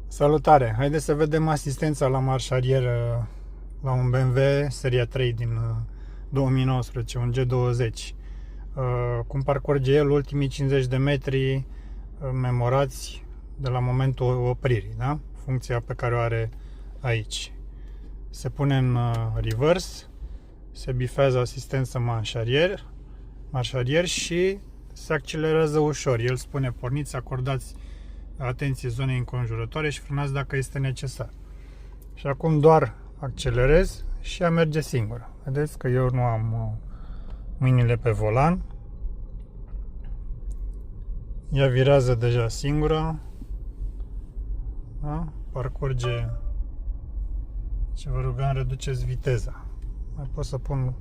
Salutare! Haideți să vedem asistența la marș arieră la un BMW seria 3 din 2019, un G20. Cum parcurge el ultimii 50 de metri memorați de la momentul opririi, da? Funcția pe care o are aici. Se pune în reverse, se bifează asistența marș arier și se accelerează ușor. El spune: porniți, acordați atenție zonei înconjurătoare și frânați dacă este necesar. Și acum doar accelerez și ea merge singură. Vedeți că eu nu am mâinile pe volan. Ea virează deja singură. Da? Parcurge. Ce vă rugăm, reduceți viteza. Mai pot să pun.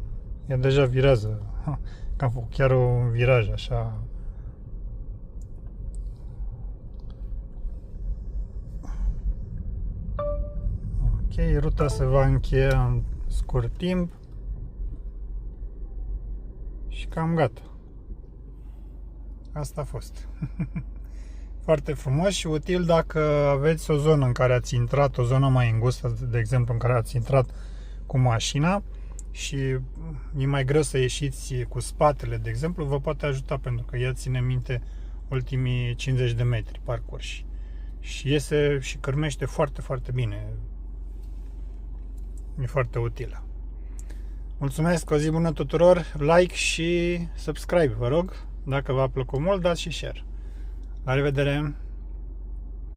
Ea deja virează. Că am făcut chiar un viraj așa. Ok, ruta se va încheia în scurt timp și cam gata. Asta a fost. Foarte frumos și util dacă aveți o zonă în care ați intrat, o zonă mai îngustă, de exemplu, în care ați intrat cu mașina și e mai greu să ieșiți cu spatele, de exemplu, vă poate ajuta pentru că ea ține minte ultimii 50 de metri parcurși și iese și cârmește foarte, foarte bine. E foarte utilă. Mulțumesc, o zi bună tuturor, like și subscribe, vă rog. Dacă v-a plăcut mult, dați și share. La revedere!